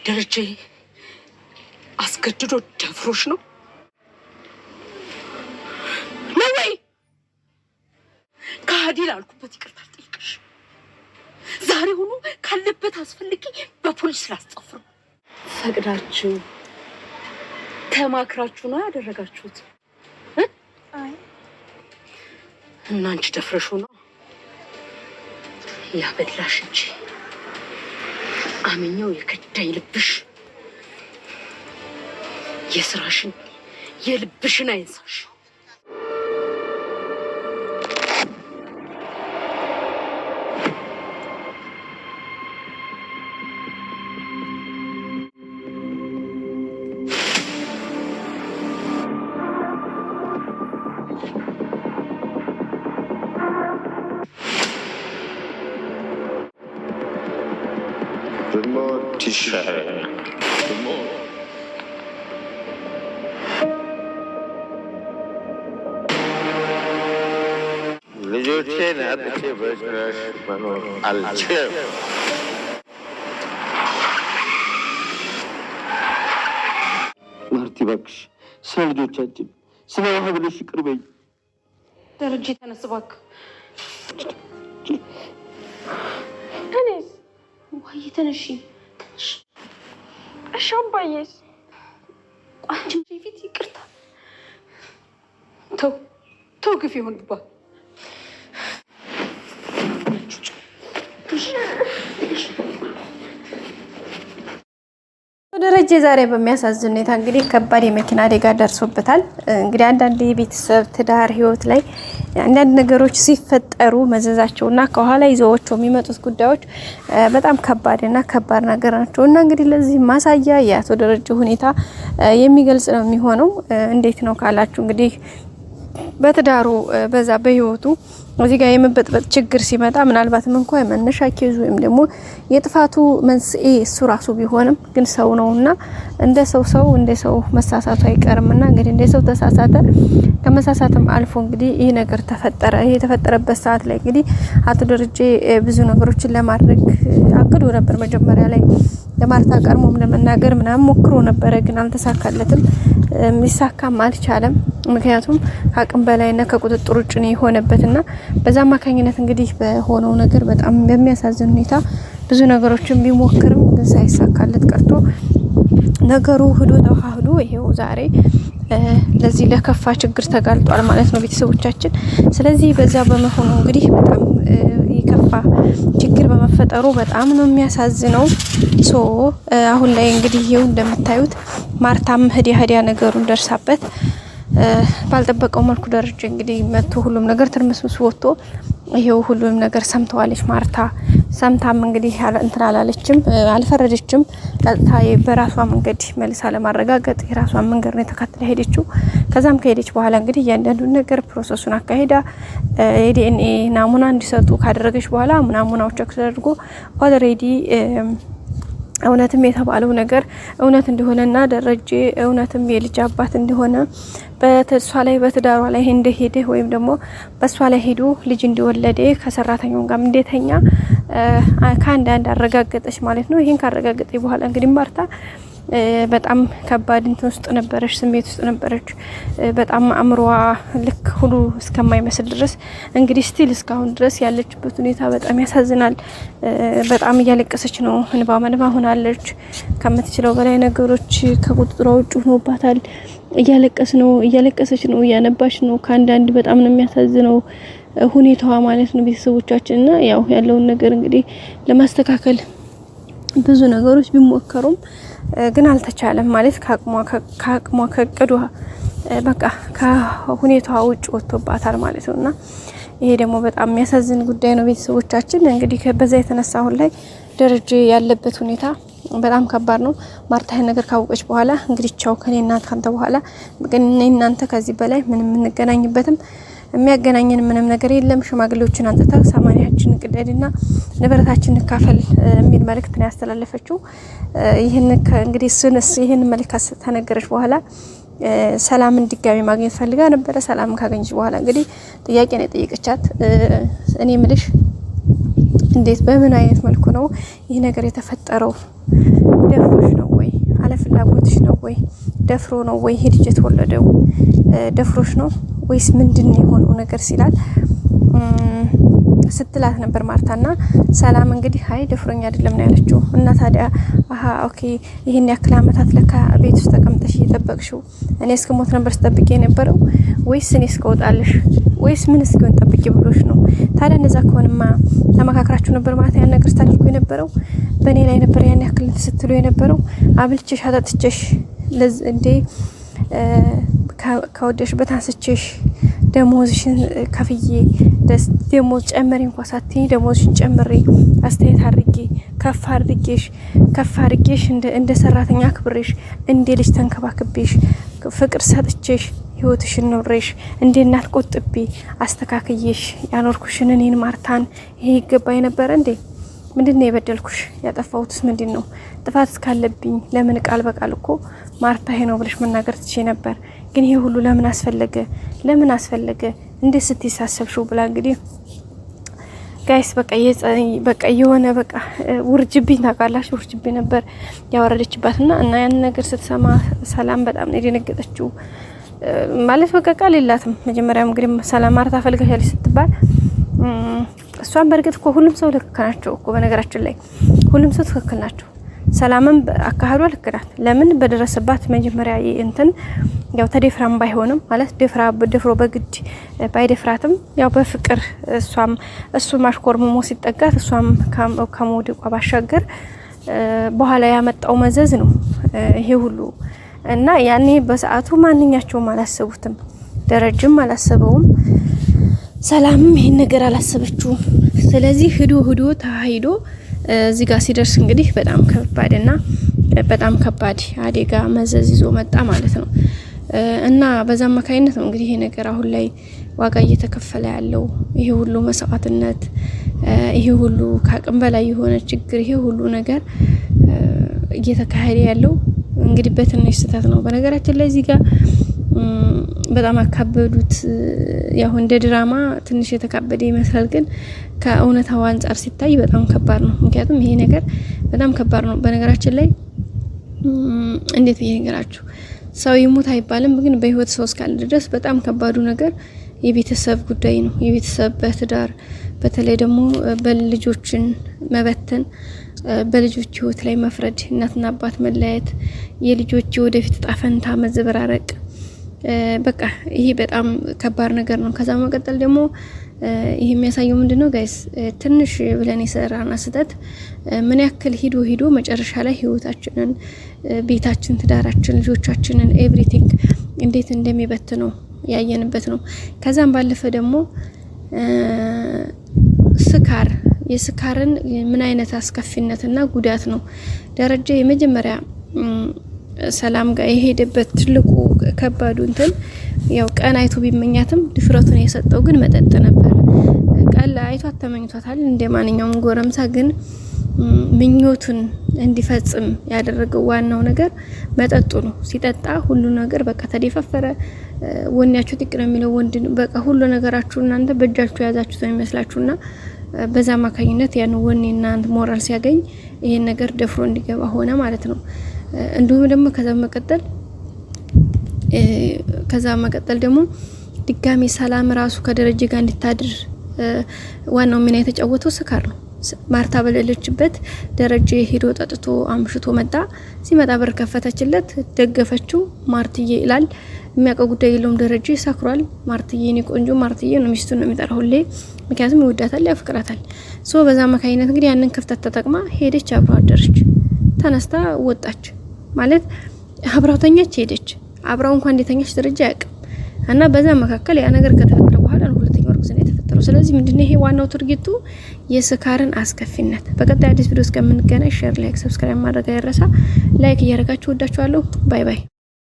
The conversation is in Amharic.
ደረጀ አስገድዶ ደፍሮሽ ነው ወይ? ከሃዲል አልኩበት ይቅርታ ጠይቅሽ። ዛሬ ሆኖ ካለበት አስፈልጊ በፖሊስ ላስጠፍሩ። ፈቅዳችሁ ተማክራችሁ ነው ያደረጋችሁት? አይ እና አንቺ ደፍረሽ ነው ያበላሽ እንጂ አመኛው የከዳይ ልብሽ የስራሽን የልብሽን አይንሳሽ። ልጆቼን አጥቼ በጭራሽ መኖር አልችልም። ማርቲ እባክሽ ስለ ልጆቻችን ስለ ውሃ ብለሽ ይቅር በይኝ። ደረጀ ተነስ እባክህ። እኔስ ውሃዬ ተነሺ። እሺ አባዬስ? አንቺ ፊት ይቅርታ ተው ግፍ ይሁንባት። ደረጀ ዛሬ በሚያሳዝን ሁኔታ እንግዲህ ከባድ የመኪና አደጋ ደርሶበታል። እንግዲህ አንዳንድ የቤተሰብ ትዳር ህይወት ላይ አንዳንድ ነገሮች ሲፈጠሩ መዘዛቸውና ከኋላ ይዘዋቸው የሚመጡት ጉዳዮች በጣም ከባድና ከባድ ነገር ናቸው። እና እንግዲህ ለዚህ ማሳያ የአቶ ደረጀ ሁኔታ የሚገልጽ ነው የሚሆነው። እንዴት ነው ካላችሁ እንግዲህ በትዳሩ በዛ በህይወቱ እዚህ ጋር የመበጥበጥ ችግር ሲመጣ ምናልባትም እንኳን የመነሻ ኬዙ ወይም ደግሞ የጥፋቱ መንስኤ እሱ ራሱ ቢሆንም ግን ሰው ነውና እንደ ሰው መሳሳቱ አይቀርምና እንግዲህ እንደ ሰው ተሳሳተ። ከመሳሳትም አልፎ እንግዲህ ይሄ ነገር ተፈጠረ። ይሄ የተፈጠረበት ሰዓት ላይ እንግዲህ አቶ ደረጀ ብዙ ነገሮችን ለማድረግ አቅዶ ነበር። መጀመሪያ ላይ ለማርታ ቀርሞም ለመናገር ምናምን ሞክሮ ነበር፣ ግን አልተሳካለትም። ሚሳካም አልቻለም። ምክንያቱም አቅም በላይና ከቁጥጥር ውጭ ነው የሆነበትና በዛ ማካኝነት እንግዲህ በሆነው ነገር በጣም በሚያሳዝን ሁኔታ ብዙ ነገሮችን ቢሞክርም ግን ሳይሳካለት ቀርቶ ነገሩ ሄዶ ተዋህዶ ይሄው ዛሬ ለዚህ ለከፋ ችግር ተጋልጧል ማለት ነው ቤተሰቦቻችን። ስለዚህ በዛ በመሆኑ እንግዲህ በጣም የከፋ ችግር በመፈጠሩ በጣም ነው የሚያሳዝነው። አሁን ላይ እንግዲህ ይሄው እንደምታዩት ማርታም ህዲያ ነገሩን ደርሳበት ባልጠበቀው መልኩ ደረጀ እንግዲህ መጥቶ ሁሉም ነገር ትርምስምስ ወጥቶ ይሄው ሁሉም ነገር ሰምተዋለች ማርታ። ሰምታም እንግዲህ እንትን አላለችም፣ አልፈረደችም። ቀጥታ በራሷ መንገድ መልሳ ለማረጋገጥ የራሷን መንገድ ነው ተከትላ ሄደችው። ከዛም ከሄደች በኋላ እንግዲህ እያንዳንዱን ነገር ፕሮሰሱን አካሂዳ የዲኤንኤ ናሙና እንዲሰጡ ካደረገች በኋላ ናሙናው ቸክ ተደርጎ ኦልሬዲ እውነትም የተባለው ነገር እውነት እንደሆነና ደረጀ እውነትም የልጅ አባት እንደሆነ በተሷ ላይ በትዳሯ ላይ እንደሄደ ወይም ደግሞ በሷ ላይ ሄዶ ልጅ እንደወለደ ከሰራተኛው ጋር እንደተኛ ከአንዳንድ አረጋገጠች ማለት ነው። ይሄን ካረጋገጠች በኋላ እንግዲህ ማርታ በጣም ከባድ እንትን ውስጥ ነበረች፣ ስሜት ውስጥ ነበረች። በጣም አእምሮዋ ልክ ሁሉ እስከማይመስል ድረስ እንግዲህ ስቲል እስካሁን ድረስ ያለችበት ሁኔታ በጣም ያሳዝናል። በጣም እያለቀሰች ነው፣ እንባ መንባ ሆናለች። ከምትችለው በላይ ነገሮች ከቁጥጥሯ ውጭ ሆኖባታል። እያለቀሰች ነው፣ እያነባች ነው። ከአንዳንድ በጣም ነው የሚያሳዝነው ሁኔታዋ ማለት ነው ቤተሰቦቻችንና ያው ያለውን ነገር እንግዲህ ለማስተካከል ብዙ ነገሮች ቢሞከሩም ግን አልተቻለም ማለት ከአቅሟ ከቅዷ በቃ ከሁኔታዋ ውጭ ወጥቶባታል ማለት ነውና ይሄ ደግሞ በጣም የሚያሳዝን ጉዳይ ነው ቤተሰቦቻችን። እንግዲህ በዛ የተነሳ አሁን ላይ ደረጀ ያለበት ሁኔታ በጣም ከባድ ነው። ማርታ ነገር ካወቀች በኋላ እንግዲህ ቻው ከኔና ካንተ በኋላ ግን እናንተ ከዚህ በላይ ምንም እንገናኝበትም የሚያገናኘን ምንም ነገር የለም። ሽማግሌዎችን አንጥታ ሰማንያችን ቅደድና ንብረታችን ካፈል የሚል መልእክት ነው ያስተላለፈችው። ይሄን እንግዲህ ይሄን መልእክት ተነገረች በኋላ ሰላም እንዲጋሚ ማግኘት ፈልጋ ነበር። ሰላም ካገኘች በኋላ እንግዲህ ጥያቄ ነው የጠየቀቻት። እኔ ምልሽ እንዴት በምን አይነት መልኩ ነው ይሄ ነገር የተፈጠረው? ደፍሮሽ ነው ፍላጎትሽ ነው ወይ ደፍሮ ነው ወይ ይሄ ልጅ የተወለደው ደፍሮሽ ነው ወይስ ምንድነው የሆነው ነገር ሲላት ስትላት ነበር ማርታና ሰላም እንግዲህ አይ ደፍሮኝ አይደለም ነው ያለችው። እና ታዲያ ኦኬ ይሄን ያክል አመታት ለካ ቤት ውስጥ ተቀምጠሽ እየጠበቅሽው እኔ እስከሞት ነበር ስጠብቄ የነበረው ወይስ እኔ እስከወጣልሽ ወይስ ምን እስኪሆን ጠብቂ ብሎሽ ነው? ታዲያ እንደዛ ከሆነማ ተመካክራችሁ ነበር ማለት ያን ነገር ስታደርጉ የነበረው በእኔ ላይ ነበር ያን ያክል ስትሉ የነበረው አብልቼሽ አጠጥቼሽ እንዴ ከወደሽበት አንስቼሽ ደሞዝሽን ከፍዬ ደሞዝ ጨመሪ እንኳን ሳትይ ደሞዝሽን ጨምሬ አስተያየት አድርጌ ከፍ አድርጌሽ እንደ ሰራተኛ አክብሬሽ እንደ ልጅ ተንከባክቤሽ ፍቅር ሰጥቼሽ ህይወትሽን ኖሬሽ እንደ እናት ቆጥቤ አስተካክዬሽ ያኖርኩሽን እኔን ማርታን ይሄ ይገባኝ ነበር እንዴ? ምንድነው የበደልኩሽ? ያጠፋሁትስ ምንድነው? ጥፋት ካለብኝ ለምን ቃል በቃል እኮ ማርታ ይሄ ነው ብለሽ መናገር ትችይ ነበር። ግን ይሄ ሁሉ ለምን አስፈለገ? እንዴት ስትሳሰብሽው ብላ እንግዲህ ጋይስ በቃ የሆነ በቃ ውርጅብኝ ታውቃላችሁ፣ ውርጅብኝ ነበር ያወረደችባትና እና ያን ነገር ስትሰማ ሰላም በጣም ነው የደነገጠችው። ማለት በቃ ቃል የላትም። መጀመሪያም እንግዲህ ሰላም ማርታ ፈልገሻለች ስትባል እሷን በእርግጥ እኮ ሁሉም ሰው ልክ ናቸው እኮ በነገራችን ላይ ሁሉም ሰው ትክክል ናቸው። ሰላምም አካሄዷ ልክ ናት። ለምን በደረሰባት መጀመሪያ እንትን ያው ተደፍራም ባይሆንም ማለት ደፍሮ በግድ ባይደፍራትም ያው በፍቅር እሱ ማሽኮርመሞ ሲጠጋት እሷም ከመውደቋ ባሻገር በኋላ ያመጣው መዘዝ ነው ይሄ ሁሉ እና ያኔ በሰዓቱ ማንኛቸውም አላሰቡትም። ደረጀም አላሰበውም፣ ሰላምም ይሄን ነገር አላሰበችውም። ስለዚህ ሂዶ ተሃይዶ እዚህ ጋር ሲደርስ እንግዲህ በጣም ከባድ አደጋ መዘዝ ይዞ መጣ ማለት ነው። እና በዛ አማካይነት ነው እንግዲህ ይሄ ነገር አሁን ላይ ዋጋ እየተከፈለ ያለው ይሄ ሁሉ መስዋዕትነት፣ ይሄ ሁሉ ከአቅም በላይ የሆነ ችግር፣ ይሄ ሁሉ ነገር እየተካሄደ ያለው እንግዲህ በትንሽ ስህተት ነው። በነገራችን ላይ እዚህ ጋር በጣም አካበዱት። ያው እንደ ድራማ ትንሽ የተካበደ ይመስላል፣ ግን ከእውነታው አንጻር ሲታይ በጣም ከባድ ነው። ምክንያቱም ይሄ ነገር በጣም ከባድ ነው። በነገራችን ላይ እንዴት ብዬ ነገራችሁ፣ ሰው ይሞት አይባልም፣ ግን በህይወት ሰው እስካለ ድረስ በጣም ከባዱ ነገር የቤተሰብ ጉዳይ ነው። የቤተሰብ በትዳር በተለይ ደግሞ በልጆችን መበተን፣ በልጆች ህይወት ላይ መፍረድ፣ እናትና አባት መለያየት፣ የልጆች ወደፊት ጣፈንታ መዘበራረቅ፣ በቃ ይሄ በጣም ከባድ ነገር ነው። ከዛ መቀጠል ደግሞ ይሄ የሚያሳየው ምንድነው ጋይስ፣ ትንሽ ብለን የሰራና ስህተት ምን ያክል ሂዶ መጨረሻ ላይ ህይወታችንን፣ ቤታችን፣ ትዳራችን፣ ልጆቻችንን ኤቭሪቲንግ እንዴት እንደሚበትነው ያየንበት ነው። ከዛም ባለፈ ደግሞ የስካርን ምን አይነት አስከፊነትና ጉዳት ነው ደረጃ የመጀመሪያ ሰላም ጋር የሄደበት ትልቁ ከባዱ እንትን ያው ቀን አይቶ ቢመኛትም ድፍረቱን የሰጠው ግን መጠጥ ነበር። ቀን አይቶ ተመኝቷታል እንደ ማንኛውም ጎረምሳ፣ ግን ምኞቱን እንዲፈጽም ያደረገው ዋናው ነገር መጠጡ ነው። ሲጠጣ ሁሉ ነገር በቃ ተደፈፈረ። ወኔያችሁ ጥቅ ነው የሚለው ወንድ በቃ ሁሉ ነገራችሁ እናንተ በእጃችሁ ያዛችሁት ነው የሚመስላችሁና በዛ አማካኝነት ያን ወኔና ሞራል ሲያገኝ ይሄን ነገር ደፍሮ እንዲገባ ሆነ ማለት ነው። እንዲሁም ደግሞ ከዛ መቀጠል ደግሞ ድጋሚ ሰላም ራሱ ከደረጀ ጋር እንድታድር ዋናው ሚና የተጫወተው ስካር ነው። ማርታ በሌለችበት ደረጀ ሄዶ ጠጥቶ አምሽቶ መጣ። ሲመጣ በር ከፈተችለት፣ ደገፈችው። ማርትዬ ይላል። የሚያውቀው ጉዳይ የለውም። ደረጀ ሰክሯል። ማርትዬ እኔ ቆንጆ ማርትዬ ነው ሚስቱን ነው የሚጠራው ሁሌ፣ ምክንያቱም ይወዳታል፣ ያፍቅራታል። በዛ አማካኝነት እንግዲህ ያንን ክፍተት ተጠቅማ ሄደች፣ አብራው አደረች። ተነስታ ወጣች ማለት አብራው ተኛች፣ ሄደች። አብራው እንኳን እንደተኛች ደረጃ ያውቃል። እና በዛ መካከል ያ ነገር ከተፈጠረ በኋላ ነው ሁለተኛው እርግዝና የተፈጠረው። ስለዚህ ምንድነው ይሄ ዋናው ትርጊቱ የስካርን አስከፊነት። በቀጣይ አዲስ ቪዲዮ እስከምንገናኝ ሼር፣ ላይክ፣ ሰብስክራይብ ማድረግ አይረሳ። ላይክ እያደረጋችሁ ወዳችኋለሁ። ባይ ባይ።